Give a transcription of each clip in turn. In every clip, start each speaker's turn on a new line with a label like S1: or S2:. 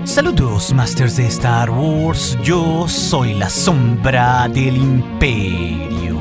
S1: Saludos, Masters de Star Wars. Yo soy la sombra del Imperio.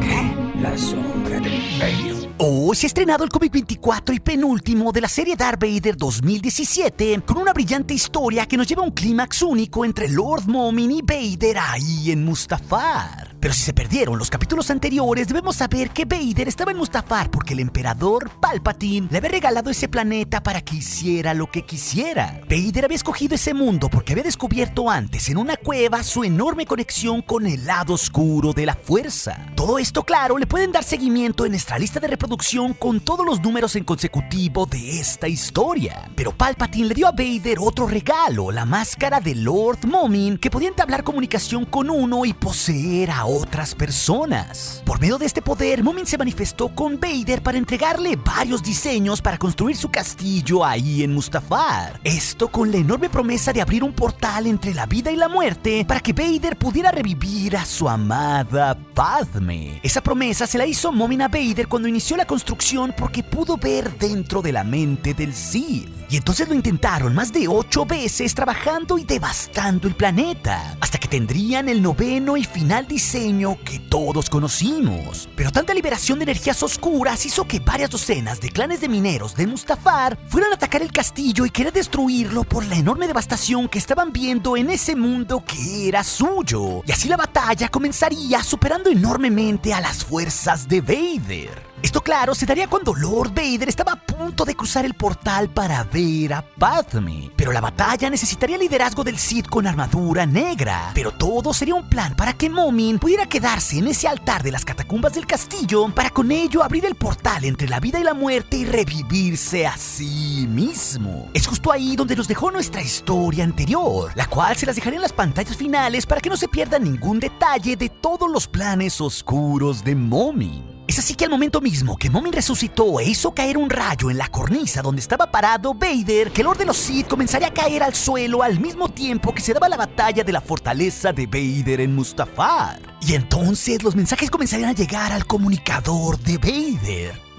S2: ¿Qué? La sombra del Imperio.
S1: Hoy se ha estrenado el cómic 24 y penúltimo de la serie Darth Vader 2017, con una brillante historia que nos lleva a un clímax único entre Lord Momin y Vader ahí en Mustafar. Pero si se perdieron los capítulos anteriores, debemos saber que Vader estaba en Mustafar porque el emperador Palpatine le había regalado ese planeta para que hiciera lo que quisiera. Vader había escogido ese mundo porque había descubierto antes en una cueva su enorme conexión con el lado oscuro de la fuerza. Todo esto, claro, le pueden dar seguimiento en nuestra lista de reproducción con todos los números en consecutivo de esta historia. Pero Palpatine le dio a Vader otro regalo, la máscara de Lord Momin, que podía entablar comunicación con uno y poseer a otras personas. Por medio de este poder, Momin se manifestó con Vader para entregarle varios diseños para construir su castillo ahí en Mustafar. Esto con la enorme promesa de abrir un portal entre la vida y la muerte para que Vader pudiera revivir a su amada Padme. Esa promesa se la hizo Momin a Vader cuando inició la construcción porque pudo ver dentro de la mente del Sith. Y entonces lo intentaron más de 8 veces trabajando y devastando el planeta, hasta que tendrían el noveno y final diseño que todos conocimos. Pero tanta liberación de energías oscuras hizo que varias docenas de clanes de mineros de Mustafar fueran a atacar el castillo y querer destruirlo por la enorme devastación que estaban viendo en ese mundo que era suyo. Y así la batalla comenzaría superando enormemente a las fuerzas de Vader. Esto, claro, se daría cuando Lord Vader estaba a punto de cruzar el portal para ver a Padme. Pero la batalla necesitaría el liderazgo del Sith con armadura negra. Pero todo sería un plan para que Momin pudiera quedarse en ese altar de las catacumbas del castillo para con ello abrir el portal entre la vida y la muerte y revivirse a sí mismo. Es justo ahí donde nos dejó nuestra historia anterior, la cual se las dejaré en las pantallas finales para que no se pierda ningún detalle de todos los planes oscuros de Momin. Es así que al momento mismo que Momin resucitó e hizo caer un rayo en la cornisa donde estaba parado Vader, que el Lord de los Sith comenzaría a caer al suelo al mismo tiempo que se daba la batalla de la fortaleza de Vader en Mustafar. Y entonces los mensajes comenzarían a llegar al comunicador de Vader.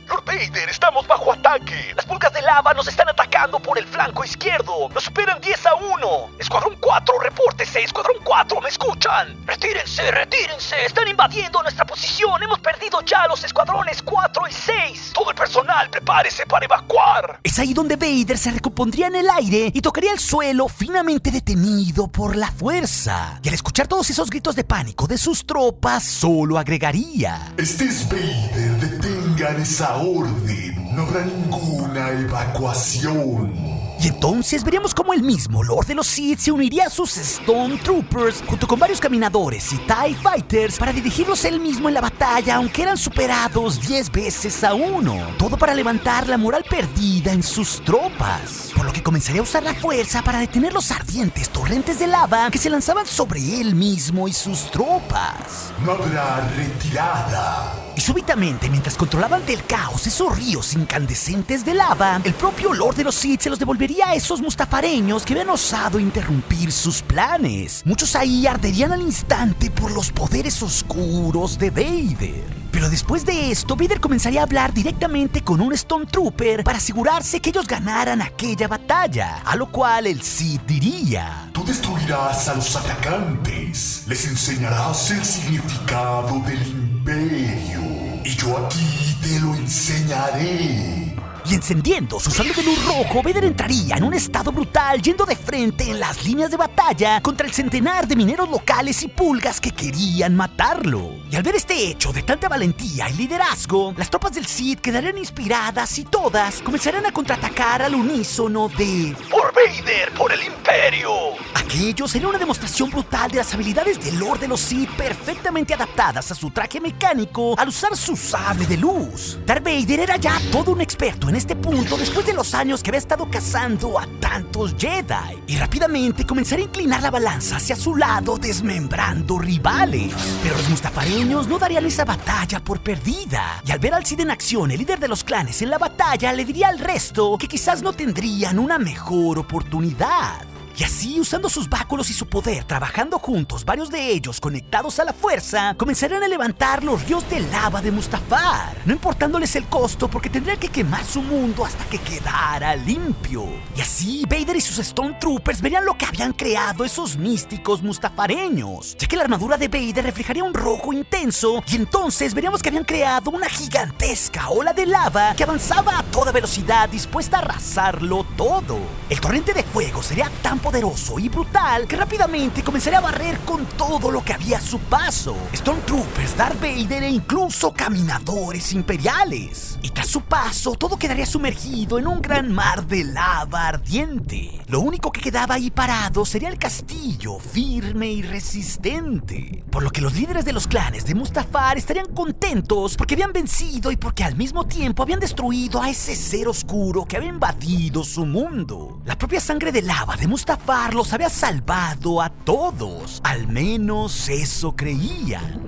S3: Lord Vader, estamos bajo ataque. Las pulgas de lava nos están atacando por el flanco izquierdo. Nos superan 10-1. Escuadrón 4, repórtese. Escuadrón 4, ¿me escuchan? Retírense, retírense. Están invadiendo nuestra posición. Hemos perdido ya los escuadrones 4 y 6. Todo el personal, prepárese para evacuar.
S1: Es ahí donde Vader se recompondría en el aire y tocaría el suelo, finamente detenido por la fuerza. Y al escuchar todos esos gritos de pánico de sus tropas, solo agregaría:
S4: Este es Vader, detengan esa orden, no habrá ninguna evacuación.
S1: Y entonces veríamos cómo el mismo Lord de los Sith se uniría a sus Stone Troopers junto con varios caminadores y TIE Fighters para dirigirlos él mismo en la batalla, aunque eran superados 10-1. Todo para levantar la moral perdida en sus tropas, por lo que comenzaría a usar la fuerza para detener los ardientes torrentes de lava que se lanzaban sobre él mismo y sus tropas.
S4: No habrá retirada.
S1: Y súbitamente, mientras controlaban del caos esos ríos incandescentes de lava, el propio Lord de los Sith se los devolvería a esos mustafareños que habían osado interrumpir sus planes. Muchos ahí arderían al instante por los poderes oscuros de Vader. Pero después de esto, Vader comenzaría a hablar directamente con un Stone Trooper para asegurarse que ellos ganaran aquella batalla, a lo cual el Sith diría:
S4: Tú destruirás a los atacantes, les enseñarás el significado del Imperio, y yo aquí te lo enseñaré.
S1: Y encendiendo su sable de luz rojo, Vader entraría en un estado brutal, yendo de frente en las líneas de batalla contra el centenar de mineros locales y pulgas que querían matarlo. Y al ver este hecho de tanta valentía y liderazgo, las tropas del Sith quedarían inspiradas y todas comenzarían a contraatacar al unísono de:
S3: ¡Por Vader, por el Imperio!
S1: Aquello sería una demostración brutal de las habilidades del Lord de los Sith, perfectamente adaptadas a su traje mecánico al usar su sable de luz. Darth Vader era ya todo un experto en este punto después de los años que había estado cazando a tantos Jedi, y rápidamente comenzaría a inclinar la balanza hacia su lado, desmembrando rivales. Pero los mustafareños no darían esa batalla por perdida, y al ver al Sith en acción, el líder de los clanes en la batalla le diría al resto que quizás no tendrían una mejor oportunidad. Y así, usando sus báculos y su poder, trabajando juntos, varios de ellos conectados a la fuerza, comenzarían a levantar los ríos de lava de Mustafar, no importándoles el costo porque tendrían que quemar su mundo hasta que quedara limpio. Y así, Vader y sus Stormtroopers verían lo que habían creado esos místicos mustafareños, ya que la armadura de Vader reflejaría un rojo intenso, y entonces veríamos que habían creado una gigantesca ola de lava que avanzaba a toda velocidad, dispuesta a arrasarlo todo. El torrente de fuego sería tan poderoso y brutal que rápidamente comenzaría a barrer con todo lo que había a su paso: Stormtroopers, Darth Vader e incluso caminadores imperiales. Y tras su paso, todo quedaría sumergido en un gran mar de lava ardiente. Lo único que quedaba ahí parado sería el castillo, firme y resistente. Por lo que los líderes de los clanes de Mustafar estarían contentos porque habían vencido y porque al mismo tiempo habían destruido a ese ser oscuro que había invadido su mundo. La propia sangre de lava de Mustafar los había salvado a todos. Al menos eso creían.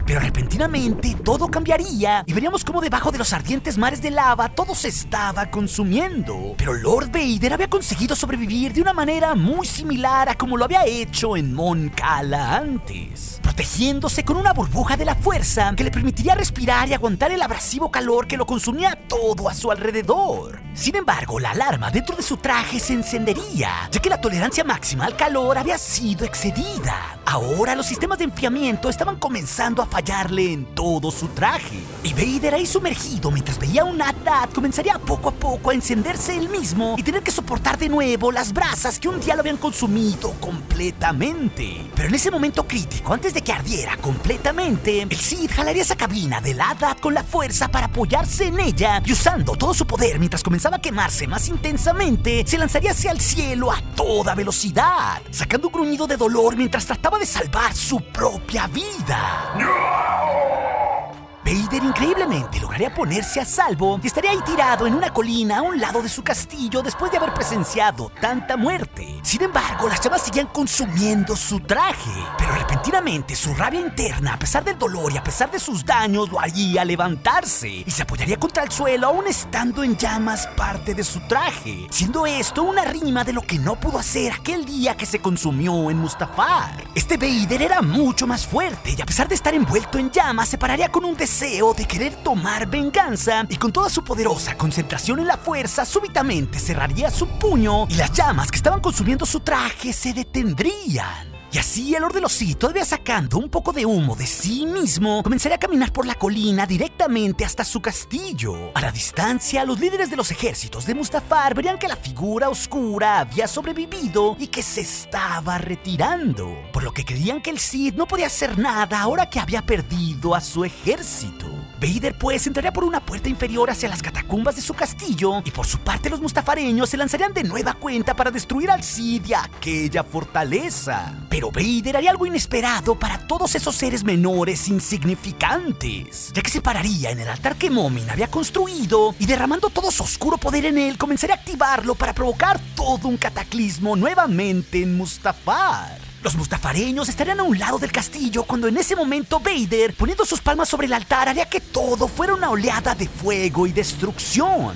S1: Pero repentinamente todo cambiaría y veríamos cómo debajo de los ardientes mares de lava todo se estaba consumiendo. Pero Lord Vader había conseguido sobrevivir de una manera muy similar a como lo había hecho en Mon Cala antes, protegiéndose con una burbuja de la fuerza que le permitiría respirar y aguantar el abrasivo calor que lo consumía todo a su alrededor. Sin embargo, la alarma dentro de su traje se encendería, ya que la tolerancia máxima al calor había sido excedida. Ahora los sistemas de enfriamiento estaban comenzando a fallarle en todo su traje. Y Vader, ahí sumergido mientras veía un AT-AT, comenzaría poco a poco a encenderse él mismo y tener que soportar de nuevo las brasas que un día lo habían consumido completamente. Pero en ese momento crítico, antes de que ardiera completamente, el Sith jalaría esa cabina del AT-AT con la fuerza para apoyarse en ella, y usando todo su poder mientras comenzaba a quemarse más intensamente, se lanzaría hacia el cielo a toda velocidad, sacando un gruñido de dolor mientras trataba de salvar su propia vida. Vader increíblemente lograría ponerse a salvo y estaría ahí tirado en una colina a un lado de su castillo después de haber presenciado tanta muerte. Sin embargo, las llamas seguían consumiendo su traje, pero repentinamente su rabia interna, a pesar del dolor y a pesar de sus daños, lo haría levantarse y se apoyaría contra el suelo aún estando en llamas parte de su traje, siendo esto una rima de lo que no pudo hacer aquel día que se consumió en Mustafar. Este Vader era mucho más fuerte y a pesar de estar envuelto en llamas se pararía con un deseo de querer tomar venganza, y con toda su poderosa concentración en la fuerza súbitamente cerraría su puño y las llamas que estaban consumiendo su traje se detendrían. Y así el Lord de los Sith, todavía sacando un poco de humo de sí mismo, comenzaría a caminar por la colina directamente hasta su castillo. A la distancia, los líderes de los ejércitos de Mustafar verían que la figura oscura había sobrevivido y que se estaba retirando, por lo que creían que el Sith no podía hacer nada ahora que había perdido a su ejército. Vader pues entraría por una puerta inferior hacia las catacumbas de su castillo, y por su parte los mustafareños se lanzarían de nueva cuenta para destruir al Sith y a aquella fortaleza. Pero Vader haría algo inesperado para todos esos seres menores insignificantes, ya que se pararía en el altar que Momin había construido y, derramando todo su oscuro poder en él, comenzaría a activarlo para provocar todo un cataclismo nuevamente en Mustafar. Los mustafareños estarían a un lado del castillo cuando en ese momento Vader, poniendo sus palmas sobre el altar, haría que todo fuera una oleada de fuego y destrucción.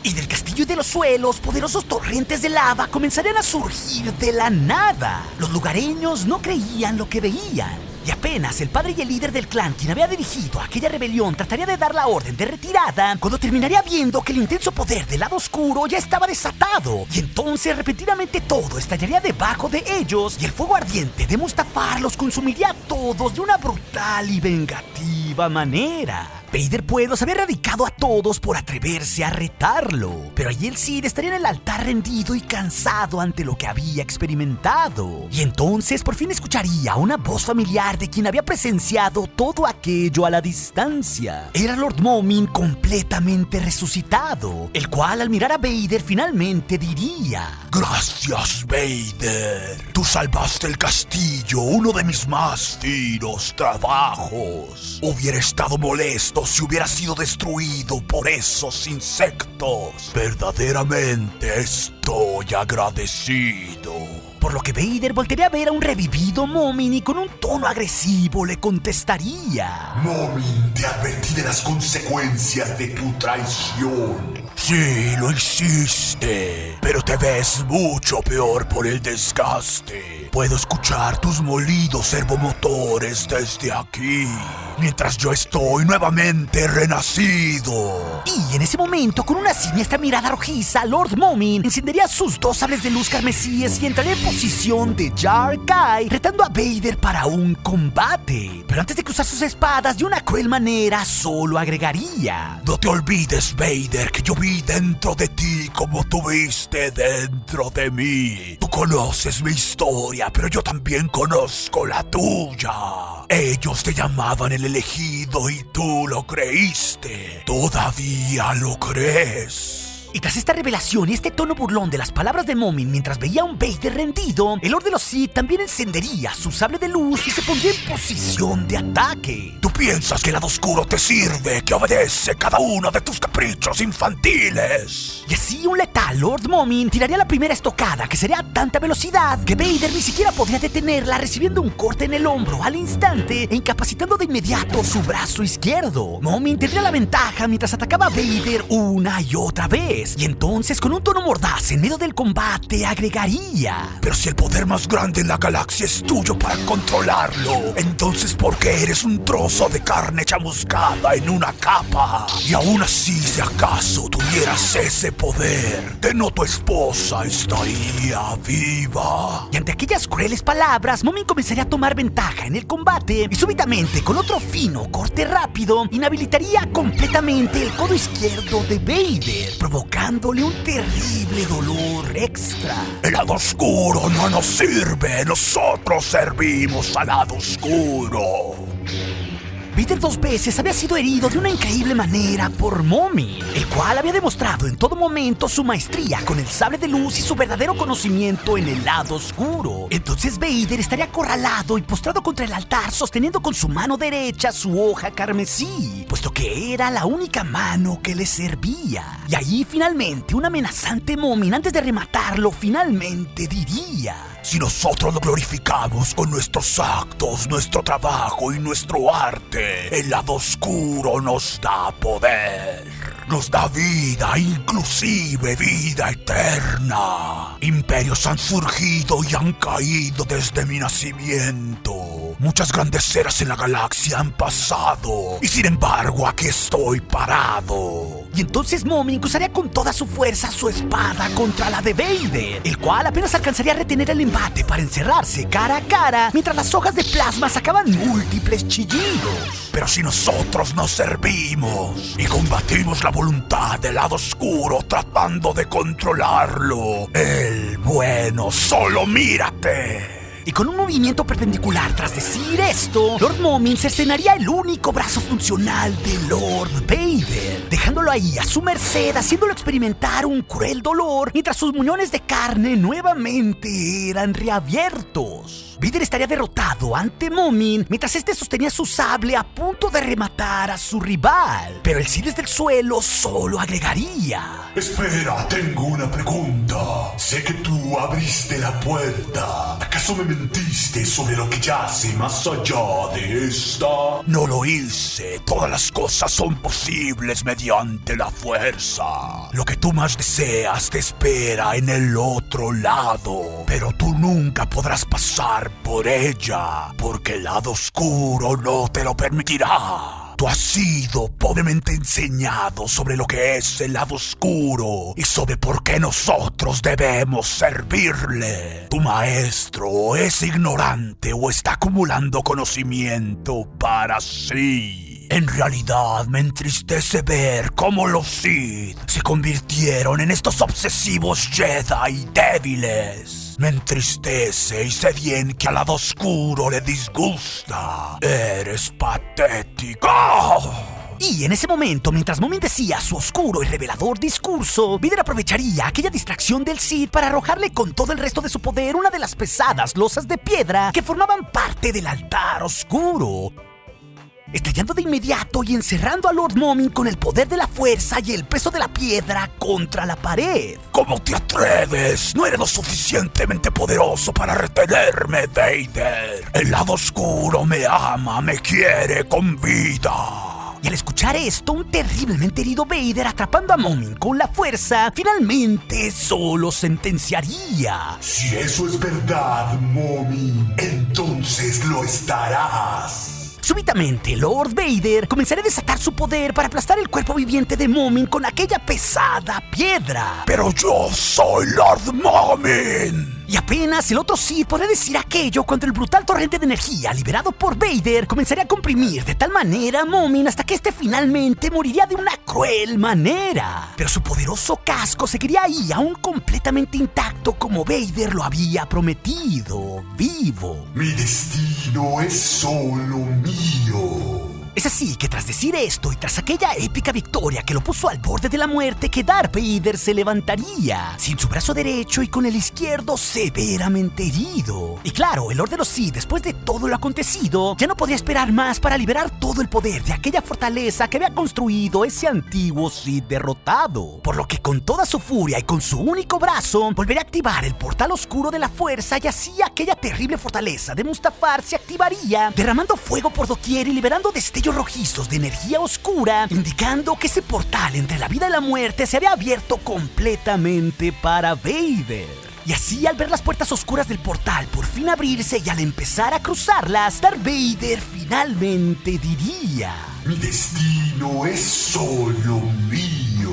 S1: Y del castillo y de los suelos, poderosos torrentes de lava comenzarían a surgir de la nada. Los lugareños no creían lo que veían. Y apenas el padre y el líder del clan, quien había dirigido aquella rebelión, trataría de dar la orden de retirada, cuando terminaría viendo que el intenso poder del lado oscuro ya estaba desatado. Y entonces repentinamente todo estallaría debajo de ellos, y el fuego ardiente de Mustafar los consumiría a todos de una brutal y vengativa manera. Vader pues los había erradicado a todos por atreverse a retarlo, pero allí el Sith estaría en el altar rendido y cansado ante lo que había experimentado. Y entonces por fin escucharía una voz familiar de quien había presenciado todo aquello a la distancia. Era Lord Momin completamente resucitado, el cual al mirar a Vader finalmente diría:
S4: Gracias, Vader. Tú salvaste el castillo, uno de mis más finos trabajos. Hubiera estado molesto si hubiera sido destruido por esos insectos. Verdaderamente estoy agradecido.
S1: Por lo que Vader voltearía a ver a un revivido Momin y con un tono agresivo le contestaría:
S4: Momin, te advertí de las consecuencias de tu traición. Sí, lo hiciste, pero te ves mucho peor por el desgaste. Puedo escuchar tus molidos servomotores desde aquí, mientras yo estoy nuevamente renacido.
S1: Y en ese momento, con una siniestra mirada rojiza, Lord Moomin encendería sus 2 sables de luz carmesíes y entraría en posición de Jar Kai, retando a Vader para un combate. Pero antes de cruzar sus espadas de una cruel manera, solo agregaría:
S4: no te olvides, Vader, que yo vi dentro de ti como tú viste dentro de mí. Tú conoces mi historia, pero yo también conozco la tuya. Ellos te llamaban el elegido y tú lo creíste. Todavía lo crees.
S1: Y tras esta revelación y este tono burlón de las palabras de Moomin mientras veía a un Vader rendido, el Lord de los Sith también encendería su sable de luz y se pondría en posición de ataque.
S4: ¿Tú piensas que el lado oscuro te sirve, que obedece cada uno de tus caprichos infantiles?
S1: Y así un letal Lord Moomin tiraría la primera estocada, que sería a tanta velocidad que Vader ni siquiera podría detenerla, recibiendo un corte en el hombro al instante e incapacitando de inmediato su brazo izquierdo. Moomin tendría la ventaja mientras atacaba a Vader una y otra vez. Y entonces, con un tono mordaz en medio del combate, agregaría:
S4: pero si el poder más grande en la galaxia es tuyo para controlarlo, entonces ¿por qué eres un trozo de carne chamuscada en una capa? Y aún así, si acaso tuvieras ese poder, de no tu esposa estaría viva.
S1: Y ante aquellas crueles palabras, Moomin comenzaría a tomar ventaja en el combate y súbitamente, con otro fino corte rápido, inhabilitaría completamente el codo izquierdo de Vader, provocándole un terrible dolor extra.
S4: El lado oscuro no nos sirve, nosotros servimos al lado oscuro.
S1: Vader 2 veces había sido herido de una increíble manera por Moomin, el cual había demostrado en todo momento su maestría con el sable de luz y su verdadero conocimiento en el lado oscuro. Entonces Vader estaría acorralado y postrado contra el altar, sosteniendo con su mano derecha su hoja carmesí, puesto que era la única mano que le servía. Y ahí finalmente un amenazante Moomin, antes de rematarlo, finalmente diría:
S4: si nosotros lo glorificamos con nuestros actos, nuestro trabajo y nuestro arte, el lado oscuro nos da poder, nos da vida, inclusive vida eterna. Imperios han surgido y han caído desde mi nacimiento. Muchas grandes eras en la galaxia han pasado, y sin embargo aquí estoy parado.
S1: Y entonces Moomin cruzaría con toda su fuerza su espada contra la de Vader, el cual apenas alcanzaría a retener el embate para encerrarse cara a cara, mientras las hojas de plasma sacaban múltiples chillidos.
S4: Pero si nosotros nos servimos y combatimos la voluntad del lado oscuro tratando de controlarlo, el bueno solo mírate.
S1: Y con un movimiento perpendicular tras decir esto, Lord Moomin cercenaría el único brazo funcional de Lord Vader, dejándolo ahí a su merced, haciéndolo experimentar un cruel dolor, mientras sus muñones de carne nuevamente eran reabiertos. Vader estaría derrotado ante Moomin, mientras este sostenía su sable a punto de rematar a su rival. Pero el Sith desde el suelo solo agregaría:
S4: espera, tengo una pregunta. Sé que tú abriste la puerta. ¿Acaso me mentiste sobre lo que yace más allá de esta? No lo hice. Todas las cosas son posibles mediante la fuerza. Lo que tú más deseas te espera en el otro lado, pero tú nunca podrás pasar por ella, porque el lado oscuro no te lo permitirá. Tú has sido pobremente enseñado sobre lo que es el lado oscuro y sobre por qué nosotros debemos servirle. Tu maestro o es ignorante o está acumulando conocimiento para sí. En realidad me entristece ver cómo los Sith se convirtieron en estos obsesivos Jedi débiles. Me entristece y sé bien que al lado oscuro le disgusta. Eres patético.
S1: Y en ese momento, mientras Moomin decía su oscuro y revelador discurso, Vader aprovecharía aquella distracción del Sith para arrojarle con todo el resto de su poder una de las pesadas losas de piedra que formaban parte del altar oscuro, estallando de inmediato y encerrando a Lord Moomin con el poder de la fuerza y el peso de la piedra contra la pared.
S4: ¿Cómo te atreves? No eres lo suficientemente poderoso para retenerme, Vader. El lado oscuro me ama, me quiere con vida.
S1: Y al escuchar esto, un terriblemente herido Vader atrapando a Moomin con la fuerza, finalmente solo sentenciaría:
S4: Si eso es verdad, Moomin, entonces lo estarás.
S1: Súbitamente, Lord Vader comenzaría a desatar su poder para aplastar el cuerpo viviente de Moomin con aquella pesada piedra.
S4: Pero yo soy Lord Moomin.
S1: Y apenas el otro Sith podría decir aquello cuando el brutal torrente de energía liberado por Vader comenzaría a comprimir de tal manera a Moomin hasta que este finalmente moriría de una cruel manera. Pero su poderoso casco seguiría ahí aún completamente intacto como Vader lo había prometido, vivo.
S4: Mi destino es solo mío.
S1: Es así que tras decir esto y tras aquella épica victoria que lo puso al borde de la muerte, que Darth Vader se levantaría sin su brazo derecho y con el izquierdo severamente herido. Y claro, el Lord de los Sith, después de todo lo acontecido, ya no podía esperar más para liberar todo el poder de aquella fortaleza que había construido ese antiguo Sith derrotado. Por lo que con toda su furia y con su único brazo, volvería a activar el portal oscuro de la fuerza, y así aquella terrible fortaleza de Mustafar se activaría, derramando fuego por doquier y liberando destellos rojizos de energía oscura, indicando que ese portal entre la vida y la muerte se había abierto completamente para Vader. Y así, al ver las puertas oscuras del portal por fin abrirse y al empezar a cruzarlas, Darth Vader finalmente diría:
S4: Mi destino es solo mío.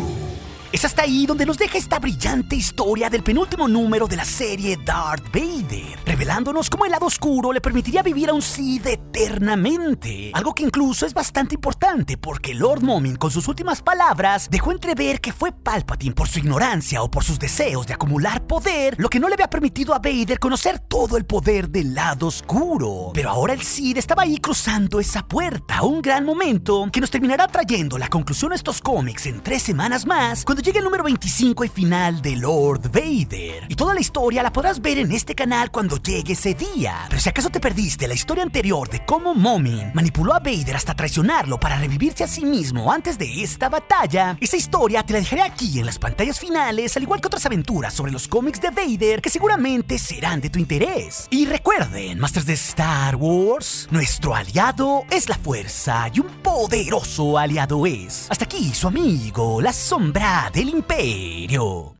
S1: Es hasta ahí donde nos deja esta brillante historia del penúltimo número de la serie Darth Vader, revelándonos cómo el lado oscuro le permitiría vivir a un Sith eternamente. Algo que incluso es bastante importante, porque Lord Moomin con sus últimas palabras dejó entrever que fue Palpatine, por su ignorancia o por sus deseos de acumular poder, lo que no le había permitido a Vader conocer todo el poder del lado oscuro. Pero ahora el Sith estaba ahí cruzando esa puerta, un gran momento que nos terminará trayendo la conclusión a estos cómics en 3 semanas más, cuando llegue el número 25 y final de Lord Vader. Y toda la historia la podrás ver en este canal cuando llegue ese día. Pero si acaso te perdiste la historia anterior de cómo Moomin manipuló a Vader hasta traicionarlo para revivirse a sí mismo antes de esta batalla, esa historia te la dejaré aquí en las pantallas finales, al igual que otras aventuras sobre los cómics de Vader que seguramente serán de tu interés. Y recuerden, Masters de Star Wars, nuestro aliado es la fuerza y un poderoso aliado es. Hasta aquí su amigo, la sombra del Imperio.